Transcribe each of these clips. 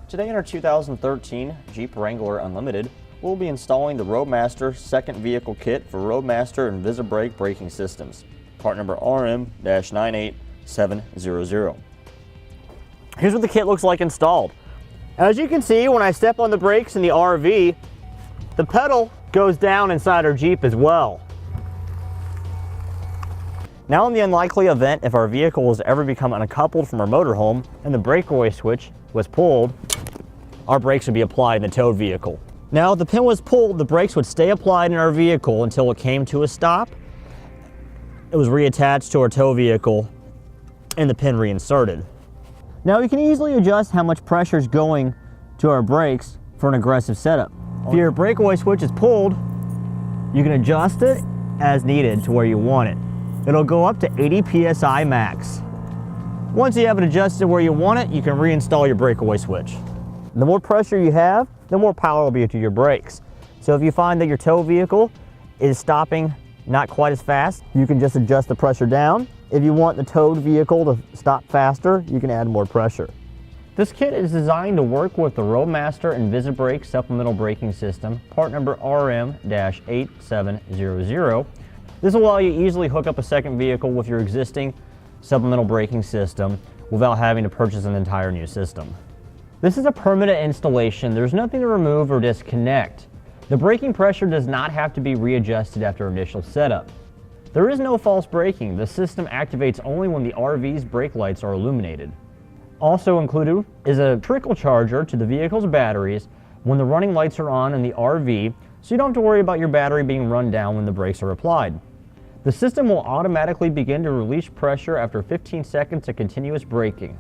Today in our 2013 Jeep Wrangler Unlimited, we'll be installing the Roadmaster second vehicle kit for Roadmaster InvisiBrake braking systems, part number RM-98700. Here's what the kit looks like installed. As you can see, when I step on the brakes in the RV, the pedal goes down inside our Jeep as well. Now, in the unlikely event if our vehicle was ever become uncoupled from our motorhome and the breakaway switch was pulled, our brakes would be applied in the towed vehicle. Now, if the pin was pulled, the brakes would stay applied in our vehicle until it came to a stop. It was reattached to our tow vehicle and the pin reinserted. Now, we can easily adjust how much pressure is going to our brakes for an aggressive setup. If your breakaway switch is pulled, you can adjust it as needed to where you want it. It'll go up to 80 psi max. Once you have it adjusted where you want it, you can reinstall your breakaway switch. The more pressure you have, the more power will be to your brakes. So if you find that your tow vehicle is stopping not quite as fast, you can just adjust the pressure down. If you want the towed vehicle to stop faster, you can add more pressure. This kit is designed to work with the Roadmaster InvisiBrake supplemental braking system, part number RM-8700. This will allow you to easily hook up a second vehicle with your existing supplemental braking system without having to purchase an entire new system. This is a permanent installation. There's nothing to remove or disconnect. The braking pressure does not have to be readjusted after initial setup. There is no false braking. The system activates only when the RV's brake lights are illuminated. Also included is a trickle charger to the vehicle's batteries when the running lights are on in the RV, so you don't have to worry about your battery being run down when the brakes are applied. The system will automatically begin to release pressure after 15 seconds of continuous braking.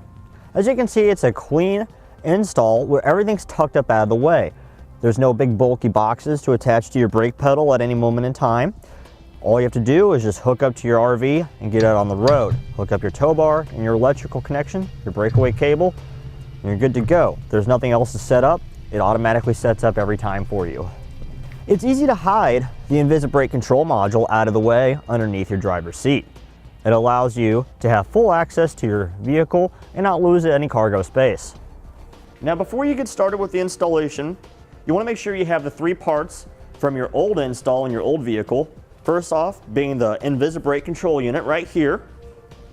As you can see, it's a clean install where everything's tucked up out of the way. There's no big bulky boxes to attach to your brake pedal at any moment in time. All you have to do is just hook up to your RV and get out on the road. Hook up your tow bar and your electrical connection, your breakaway cable, and you're good to go. There's nothing else to set up. It automatically sets up every time for you. It's easy to hide the InvisiBrake control module out of the way underneath your driver's seat. It allows you to have full access to your vehicle and not lose any cargo space. Now, before you get started with the installation, you want to make sure you have the three parts from your old install in your old vehicle. First off, being the InvisiBrake control unit right here.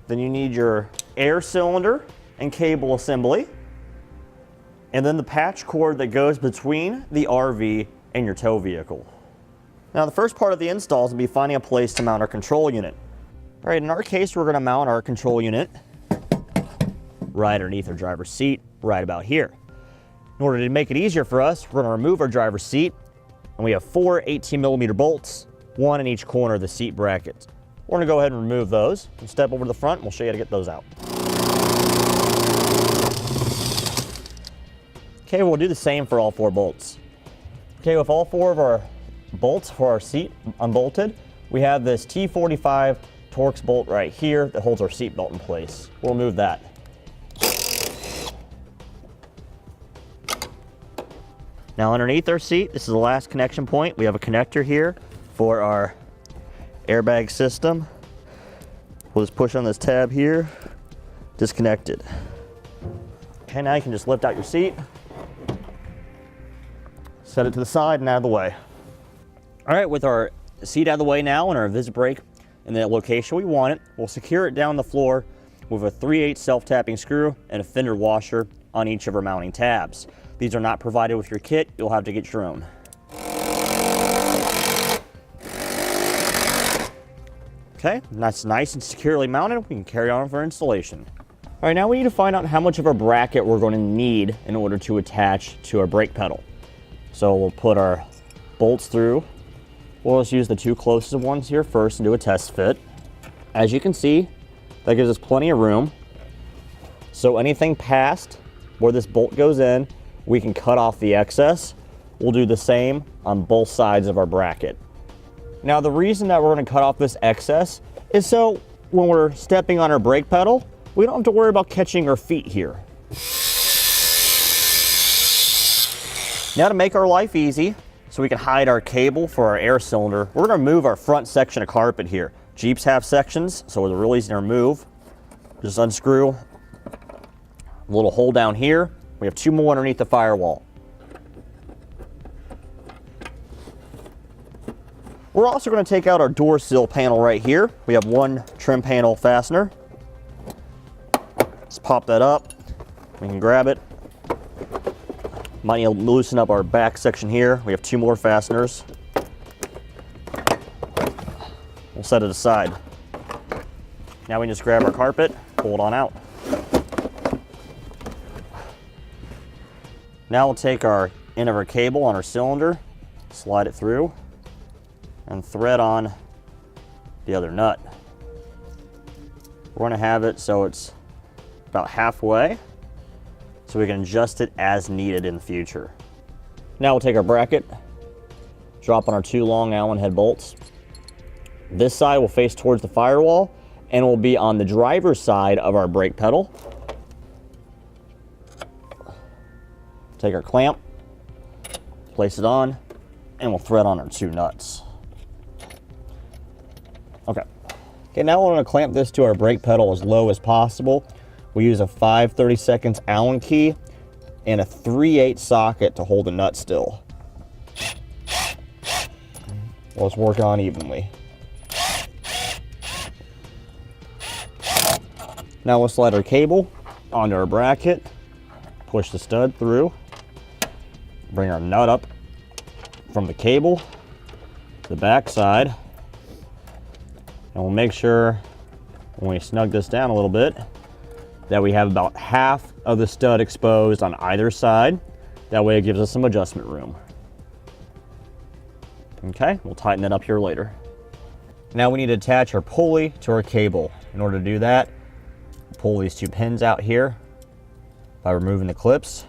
Then you need your air cylinder and cable assembly. And then the patch cord that goes between the RV and your tow vehicle. Now, the first part of the install is going to be finding a place to mount our control unit. All right, in our case, we're going to mount our control unit right underneath our driver's seat, right about here. In order to make it easier for us, we're going to remove our driver's seat, and we have 4 18mm bolts, one in each corner of the seat bracket. We're going to go ahead and remove those and step over to the front, and we'll show you how to get those out. Okay, we'll do the same for all 4 bolts. Okay, with all 4 of our bolts for our seat unbolted, we have this T45 Torx bolt right here that holds our seat belt in place. We'll remove that. Now, underneath our seat, this is the last connection point. We have a connector here for our airbag system. We'll just push on this tab here, disconnect it. Okay, now you can just lift out your seat, set it to the side and out of the way. All right, with our seat out of the way now and our InvisiBrake in the location we want it, we'll secure it down the floor with a 3/8 self-tapping screw and a fender washer on each of our mounting tabs. These are not provided with your kit. You'll have to get your own. Okay, that's nice and securely mounted. We can carry on for installation. All right, now we need to find out how much of our bracket we're going to need in order to attach to our brake pedal. So we'll put our bolts through. We'll just use the 2 closest ones here first and do a test fit. As you can see, that gives us plenty of room. So anything past where this bolt goes in, we can cut off the excess. We'll do the same on both sides of our bracket. Now, the reason that we're going to cut off this excess is so when we're stepping on our brake pedal, we don't have to worry about catching our feet here. Now, to make our life easy, so we can hide our cable for our air cylinder, we're going to remove our front section of carpet here. Jeeps have sections, so it's really easy to remove. Just unscrew a little hole down here. We have 2 more underneath the firewall. We're also going to take out our door sill panel right here. We have 1 trim panel fastener. Let's pop that up. We can grab it. Might need to loosen up our back section here. We have 2 more fasteners. We'll set it aside. Now we can just grab our carpet, pull it on out. Now we'll take our end of our cable on our cylinder, slide it through, and thread on the other nut. We're going to have it so it's about halfway, so we can adjust it as needed in the future. Now we'll take our bracket, drop on our 2 long Allen head bolts. This side will face towards the firewall and will be on the driver's side of our brake pedal. Take our clamp, place it on, and we'll thread on our 2 nuts. Okay, now we're going to clamp this to our brake pedal as low as possible. We use a 5/32 Allen key and a 3/8 socket to hold the nut still. Let's work on evenly. Now we'll slide our cable onto our bracket, push the stud through, bring our nut up from the cable to the back side, and we'll make sure when we snug this down a little bit that we have about half of the stud exposed on either side. That way it gives us some adjustment room. Okay, we'll tighten that up here later. Now we need to attach our pulley to our cable. In order to do that, pull these 2 pins out here by removing the clips,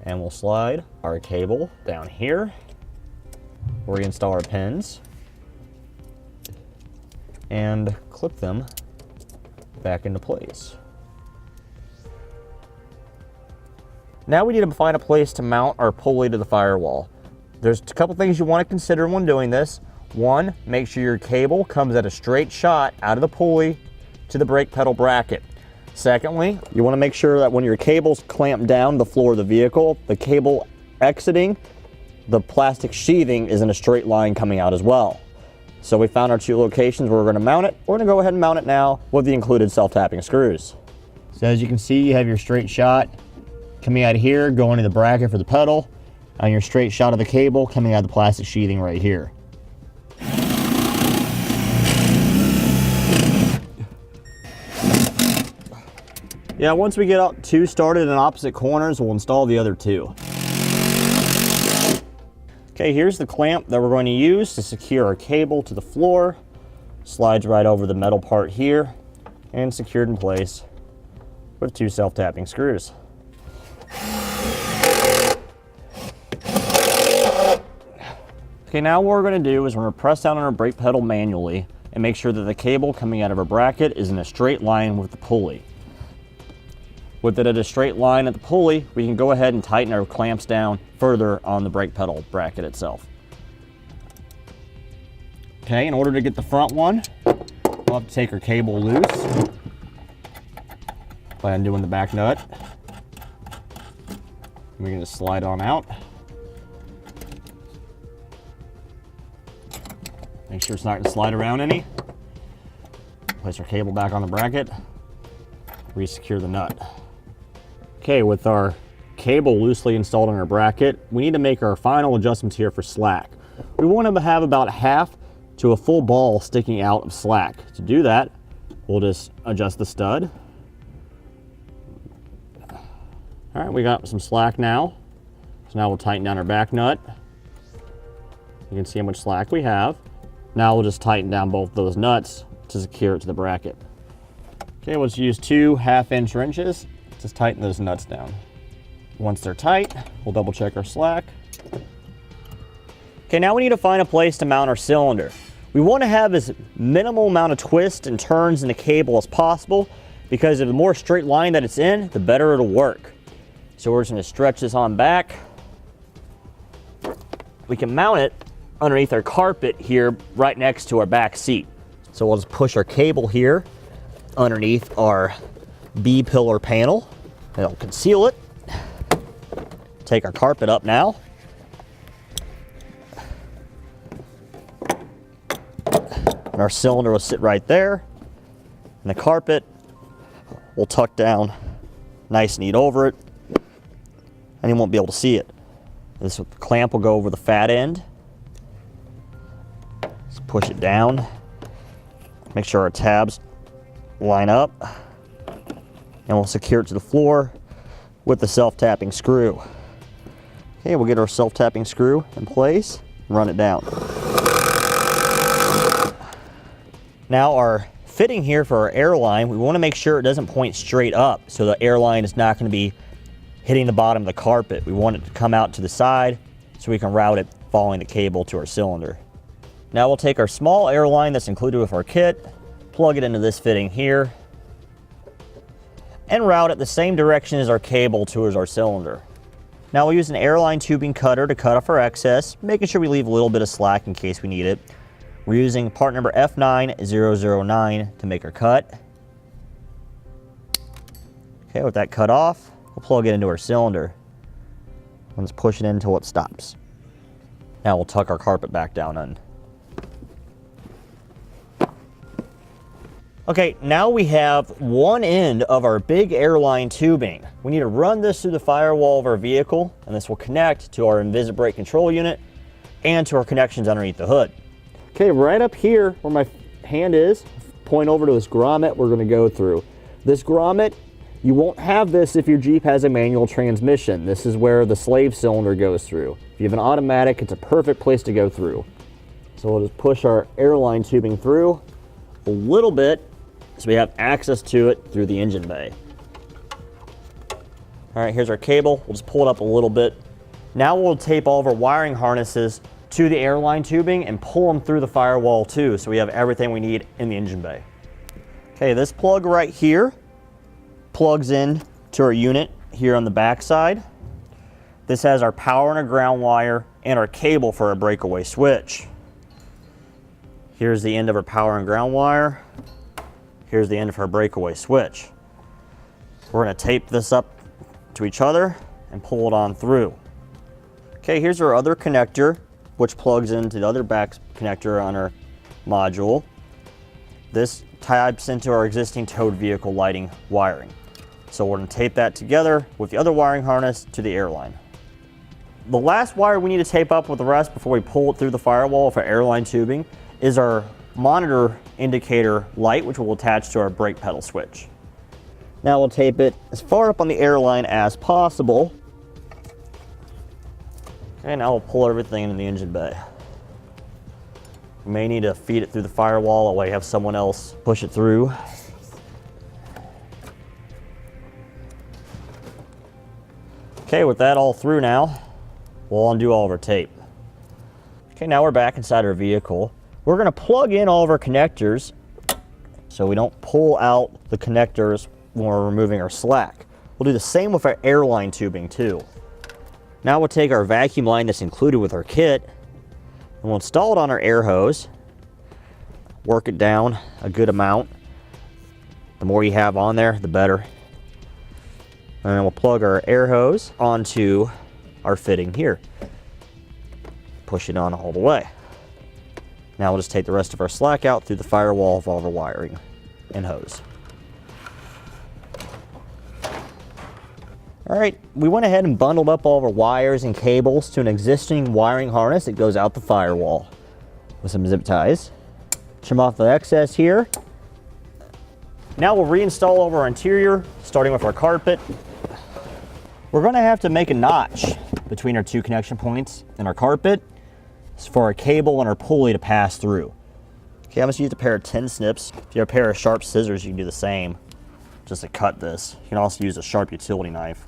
and we'll slide our cable down here, reinstall our pins, and clip them back into place. Now we need to find a place to mount our pulley to the firewall. There's a couple things you want to consider when doing this. 1, make sure your cable comes at a straight shot out of the pulley to the brake pedal bracket. Secondly, you want to make sure that when your cable's clamped down the floor of the vehicle, the cable exiting the plastic sheathing is in a straight line coming out as well. So we found our 2 locations where we're going to mount it. We're going to go ahead and mount it now with the included self-tapping screws. So as you can see, you have your straight shot coming out of here, going to the bracket for the pedal, and your straight shot of the cable coming out of the plastic sheathing right here. Yeah, once we get up 2 started in opposite corners, we'll install the other 2. Okay, here's the clamp that we're going to use to secure our cable to the floor. Slides right over the metal part here and secured in place with 2 self-tapping screws. Okay, now what we're going to do is we're going to press down on our brake pedal manually and make sure that the cable coming out of our bracket is in a straight line with the pulley. With it at a straight line at the pulley, we can go ahead and tighten our clamps down further on the brake pedal bracket itself. Okay, in order to get the front one, we'll have to take our cable loose by undoing the back nut. We can just slide on out. Make sure it's not going to slide around any. Place our cable back on the bracket. Re-secure the nut. Okay, with our cable loosely installed on our bracket, we need to make our final adjustments here for slack. We want to have about half to a full ball sticking out of slack. To do that, we'll just adjust the stud. All right, we got some slack now. So now we'll tighten down our back nut. You can see how much slack we have. Now we'll just tighten down both those nuts to secure it to the bracket. Okay, let's use 2 1/2-inch wrenches. Just tighten those nuts down. Once they're tight, we'll double check our slack. Okay, now we need to find a place to mount our cylinder. We want to have as minimal amount of twists and turns in the cable as possible, because the more straight line that it's in, the better it'll work. So we're just going to stretch this on back. We can mount it underneath our carpet here right next to our back seat. So we'll just push our cable here underneath our B-pillar panel. It'll conceal it. take our carpet up now. And our cylinder will sit right there. And the carpet will tuck down nice and neat over it. And you won't be able to see it. This clamp will go over the fat end. Just push it down. Make sure our tabs line up. And we'll secure it to the floor with the self-tapping screw. Okay, we'll get our self-tapping screw in place and run it down. Now our fitting here for our airline, we want to make sure it doesn't point straight up, so the airline is not going to be hitting the bottom of the carpet. We want it to come out to the side so we can route it following the cable to our cylinder. Now we'll take our small airline that's included with our kit, plug it into this fitting here, and route it the same direction as our cable towards our cylinder. Now we'll use an airline tubing cutter to cut off our excess, making sure we leave a little bit of slack in case we need it. We're using part number F9009 to make our cut. Okay, with that cut off, we'll plug it into our cylinder. Let's push it in until it stops. Now we'll tuck our carpet back down in. Okay, now we have one end of our big airline tubing. We need to run this through the firewall of our vehicle, and this will connect to our InvisiBrake control unit and to our connections underneath the hood. Okay, right up here where my hand is, point over to this grommet we're going to go through. This grommet, you won't have this if your Jeep has a manual transmission. This is where the slave cylinder goes through. If you have an automatic, it's a perfect place to go through. So we'll just push our airline tubing through a little bit so we have access to it through the engine bay. All right, here's our cable. We'll just pull it up a little bit. Now we'll tape all of our wiring harnesses to the airline tubing and pull them through the firewall too, so we have everything we need in the engine bay. Okay, this plug right here plugs in to our unit here on the back side. This has our power and our ground wire and our cable for our breakaway switch. Here's the end of our power and ground wire. Here's the end of our breakaway switch. We're going to tape this up to each other and pull it on through. Okay, here's our other connector, which plugs into the other back connector on our module. This ties into our existing towed vehicle lighting wiring. So we're going to tape that together with the other wiring harness to the airline. The last wire we need to tape up with the rest before we pull it through the firewall for airline tubing is our monitor indicator light, which will attach to our brake pedal switch. Now we'll tape it as far up on the airline as possible. Okay, now we'll pull everything into the engine bay. We may need to feed it through the firewall, that way have someone else push it through. Okay, with that all through now, we'll undo all of our tape. Okay, now we're back inside our vehicle. We're going to plug in all of our connectors so we don't pull out the connectors when we're removing our slack. We'll do the same with our airline tubing too. Now we'll take our vacuum line that's included with our kit and we'll install it on our air hose. Work it down a good amount. The more you have on there, the better. And then we'll plug our air hose onto our fitting here. Push it on all the way. Now we'll just take the rest of our slack out through the firewall of all of our wiring and hose. All right, we went ahead and bundled up all of our wires and cables to an existing wiring harness that goes out the firewall with some zip ties. Trim off the excess here. Now we'll reinstall all of our interior, starting with our carpet. We're going to have to make a notch between our two connection points in our carpet for our cable and our pulley to pass through. Okay, I'm just using a pair of tin snips. If you have a pair of sharp scissors, you can do the same just to cut this. You can also use a sharp utility knife.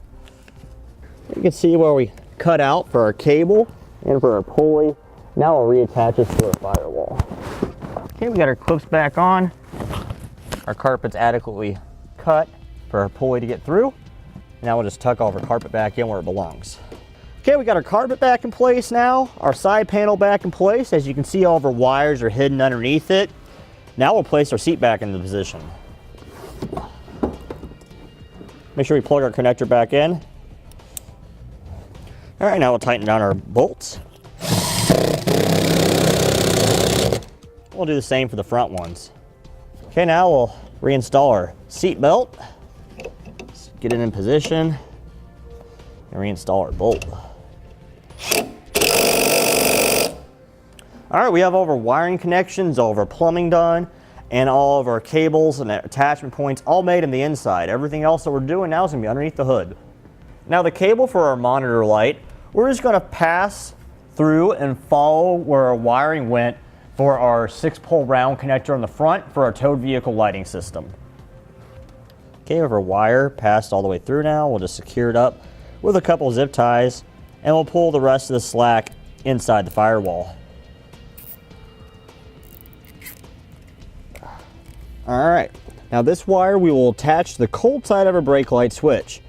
You can see where we cut out for our cable and for our pulley. Now we'll reattach this to our firewall. Okay, we got our clips back on. Our carpet's adequately cut for our pulley to get through. Now we'll just tuck all of our carpet back in where it belongs. Okay, we got our carpet back in place now, our side panel back in place. As you can see, all of our wires are hidden underneath it. Now we'll place our seat back into position. Make sure we plug our connector back in. All right, now we'll tighten down our bolts. We'll do the same for the front ones. Okay, now we'll reinstall our seat belt. Get it in position and reinstall our bolt. All right, we have all of our wiring connections, all of our plumbing done, and all of our cables and attachment points all made in the inside. Everything else that we're doing now is gonna be underneath the hood. Now the cable for our monitor light, we're just gonna pass through and follow where our wiring went for our 6-pole round connector on the front for our towed vehicle lighting system. Okay, we have our wire passed all the way through now. We'll just secure it up with a couple zip ties, and we'll pull the rest of the slack inside the firewall. All right, now this wire we will attach to the cold side of our brake light switch.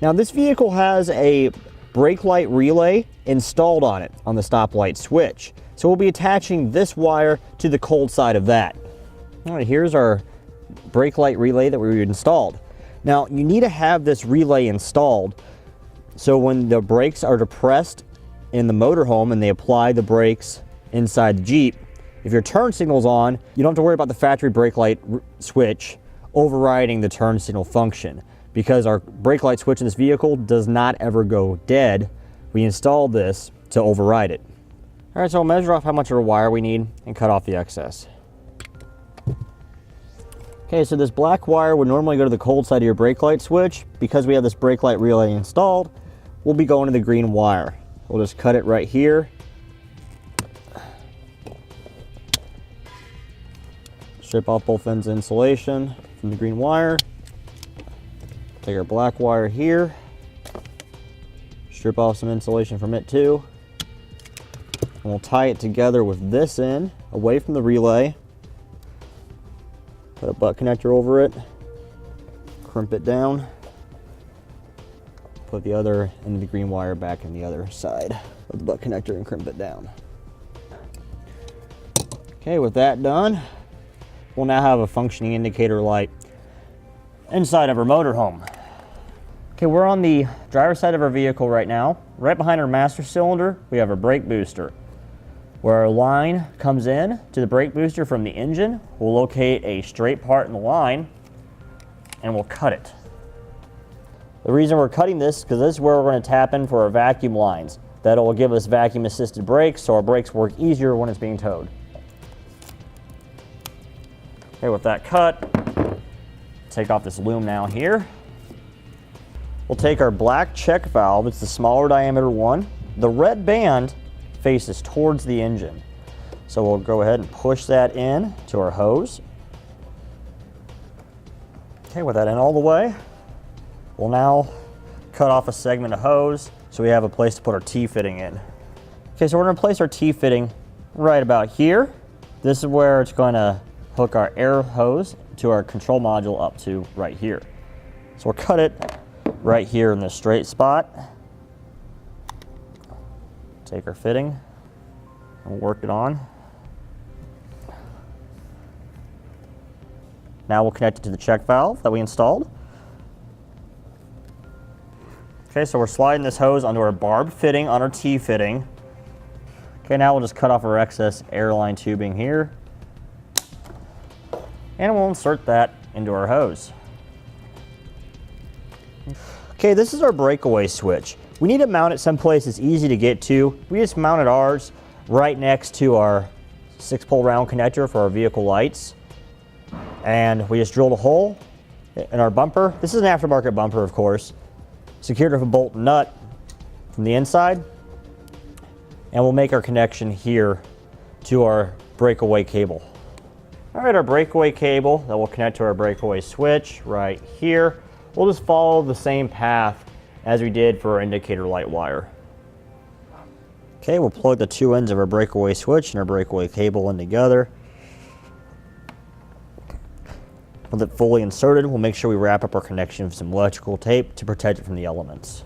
Now this vehicle has a brake light relay installed on it on the stoplight switch. So we'll be attaching this wire to the cold side of that. All right, here's our brake light relay that we installed. Now you need to have this relay installed so when the brakes are depressed in the motorhome and they apply the brakes inside the Jeep, if your turn signal's on, you don't have to worry about the factory brake light switch overriding the turn signal function, because our brake light switch in this vehicle does not ever go dead. We installed this to override it. All right, so we'll measure off how much of a wire we need and cut off the excess. Okay, so this black wire would normally go to the cold side of your brake light switch. Because we have this brake light relay installed, we'll be going to the green wire. We'll just cut it right here. Strip off both ends of insulation from the green wire. Take our black wire here. Strip off some insulation from it too. And we'll tie it together with this end away from the relay. Put a butt connector over it. Crimp it down. Put the other end of the green wire back in the other side of the butt connector and crimp it down. Okay, with that done, we'll now have a functioning indicator light inside of our motorhome. Okay, we're on the driver's side of our vehicle right now. Right behind our master cylinder, we have our brake booster. Where our line comes in to the brake booster from the engine, we'll locate a straight part in the line and we'll cut it. The reason we're cutting this is because this is where we're going to tap in for our vacuum lines. That'll give us vacuum assisted brakes, so our brakes work easier when it's being towed. Okay, with that cut, take off this loom now here. We'll take our black check valve, it's the smaller diameter one. The red band faces towards the engine. So we'll go ahead and push that in to our hose. Okay, with that in all the way, we'll now cut off a segment of hose so we have a place to put our T-fitting in. Okay, so we're gonna place our T-fitting right about here. This is where it's gonna hook our air hose to our control module up to right here. So we'll cut it right here in this straight spot. Take our fitting and work it on. Now we'll connect it to the check valve that we installed. Okay, so we're sliding this hose onto our barb fitting on our T-fitting. Okay, now we'll just cut off our excess airline tubing here. And we'll insert that into our hose. Okay, this is our breakaway switch. We need to mount it someplace it's easy to get to. We just mounted ours right next to our 6-pole round connector for our vehicle lights. And we just drilled a hole in our bumper. This is an aftermarket bumper, of course. Secured with a bolt and nut from the inside. And we'll make our connection here to our breakaway cable. All right, our breakaway cable that will connect to our breakaway switch right here. We'll just follow the same path as we did for our indicator light wire. Okay, we'll plug the two ends of our breakaway switch and our breakaway cable in together. With it fully inserted, we'll make sure we wrap up our connection with some electrical tape to protect it from the elements.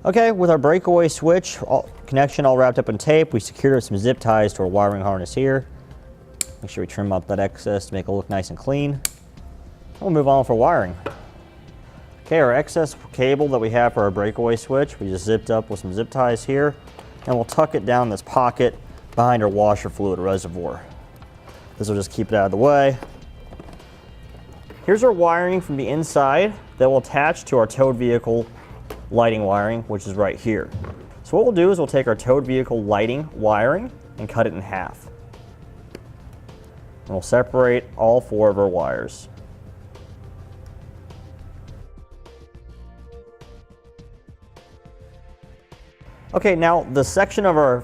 Okay, with our breakaway switch connection all wrapped up in tape, we secured some zip ties to our wiring harness here. Make sure we trim up that excess to make it look nice and clean. We'll move on for wiring. Okay, our excess cable that we have for our breakaway switch, we just zipped up with some zip ties here, and we'll tuck it down this pocket behind our washer fluid reservoir. This will just keep it out of the way. Here's our wiring from the inside that will attach to our towed vehicle lighting wiring, which is right here. So what we'll do is we'll take our towed vehicle lighting wiring and cut it in half. And we'll separate all 4 of our wires. Okay, now the section of our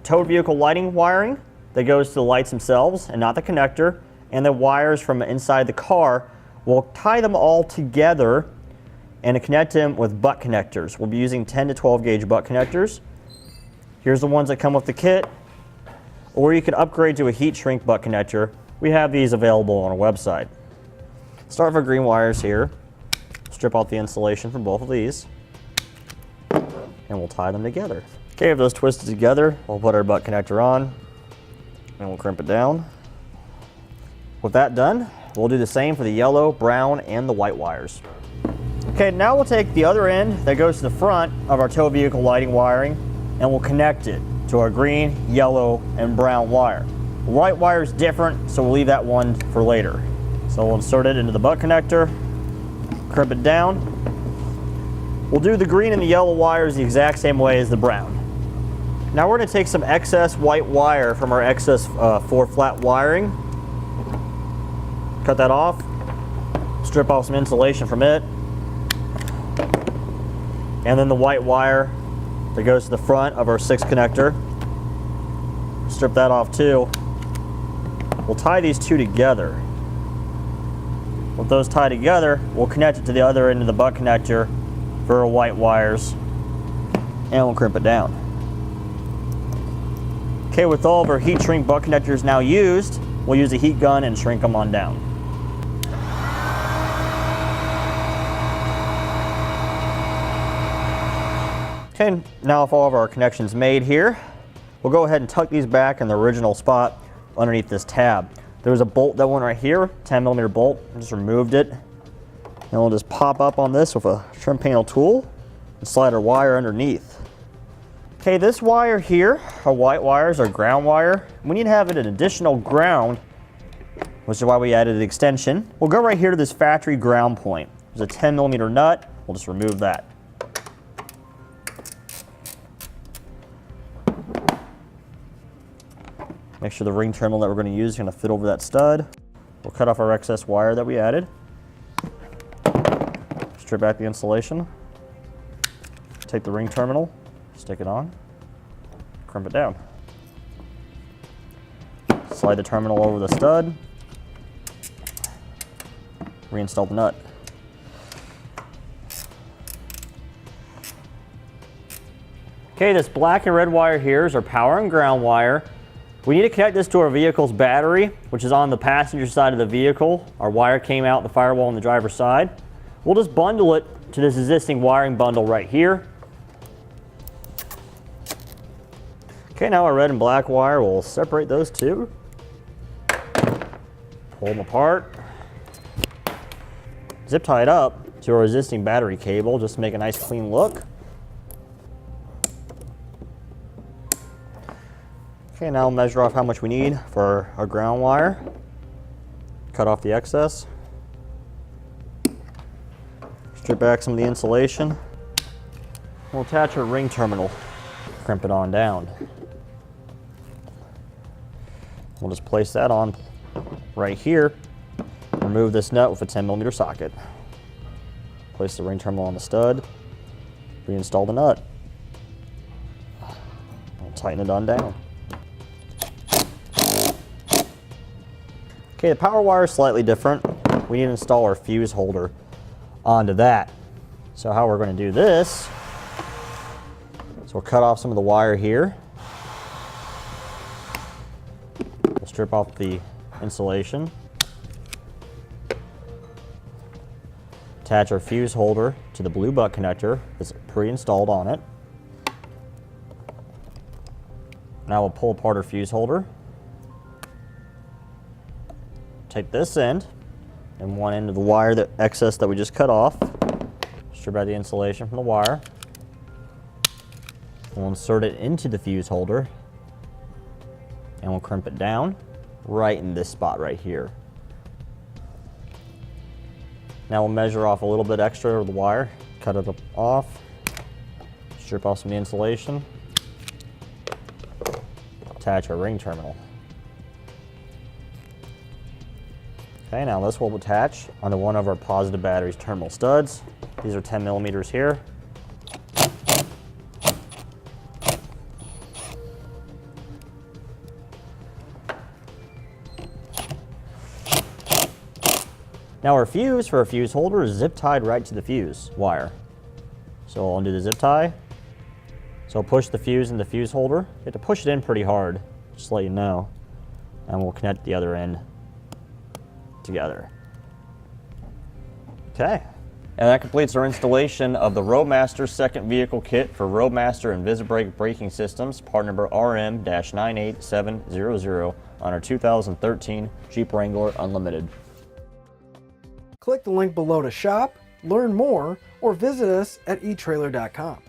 towed vehicle lighting wiring that goes to the lights themselves and not the connector, and the wires from inside the car, we'll tie them all together and connect them with butt connectors. We'll be using 10 to 12 gauge butt connectors. Here's the ones that come with the kit, or you can upgrade to a heat shrink butt connector. We have these available on our website. Start with our green wires here. Strip out the insulation from both of these, and we'll tie them together. Okay, with those twisted together, we'll put our butt connector on, and we'll crimp it down. With that done, we'll do the same for the yellow, brown, and the white wires. Okay, now we'll take the other end that goes to the front of our tow vehicle lighting wiring, and we'll connect it to our green, yellow, and brown wire. The white wire is different, so we'll leave that one for later. So we'll insert it into the butt connector, crimp it down. We'll do the green and the yellow wires the exact same way as the brown. Now we're going to take some excess white wire from our excess 4 flat wiring, cut that off, strip off some insulation from it, and then the white wire that goes to the front of our 6 connector, strip that off too. We'll tie these 2 together. With those tied together, we'll connect it to the other end of the butt connector for our white wires, and we'll crimp it down. Okay, with all of our heat shrink butt connectors now used, we'll use a heat gun and shrink them on down. Okay, now with all of our connections made here, we'll go ahead and tuck these back in the original spot underneath this tab. There was a bolt that went right here, 10mm bolt. I just removed it. And we'll just pop up on this with a trim panel tool and slide our wire underneath. Okay, this wire here, our white wires, our ground wire, we need to have it an additional ground, which is why we added the extension. We'll go right here to this factory ground point. There's a 10mm nut. We'll just remove that. Make sure the ring terminal that we're going to use is going to fit over that stud. We'll cut off our excess wire that we added. Strip back the insulation. Take the ring terminal, stick it on, crimp it down. Slide the terminal over the stud. Reinstall the nut. Okay, this black and red wire here is our power and ground wire. We need to connect this to our vehicle's battery, which is on the passenger side of the vehicle. Our wire came out the firewall on the driver's side. We'll just bundle it to this existing wiring bundle right here. Okay, now our red and black wire, we'll separate those 2. Pull them apart. Zip tie it up to our existing battery cable just to make a nice clean look. Okay, now we'll measure off how much we need for our ground wire. Cut off the excess. Strip back some of the insulation. We'll attach our ring terminal. Crimp it on down. We'll just place that on right here. Remove this nut with a 10mm socket. Place the ring terminal on the stud. Reinstall the nut. We'll tighten it on down. Okay, the power wire is slightly different. We need to install our fuse holder onto that. So how we're going to do this, so we'll cut off some of the wire here. We'll strip off the insulation. Attach our fuse holder to the blue butt connector that's pre-installed on it. Now we'll pull apart our fuse holder. Take this end and one end of the wire, that excess that we just cut off, Strip out the insulation from the wire. We'll insert it into the fuse holder, and we'll crimp it down right in this spot right here. Now we'll measure off a little bit extra of the wire, cut it off, strip off some of the insulation, attach our ring terminal. Okay, now this will attach onto one of our positive batteries terminal studs. These are 10 millimeters here. Now our fuse for our fuse holder is zip tied right to the fuse wire. So I'll undo the zip tie. So I'll push the fuse in the fuse holder. You have to push it in pretty hard, just to let you know. And we'll connect the other end together. Okay. And that completes our installation of the Roadmaster second vehicle kit for Roadmaster InvisiBrake braking systems, part number RM-98700 on our 2013 Jeep Wrangler Unlimited. Click the link below to shop, learn more, or visit us at etrailer.com.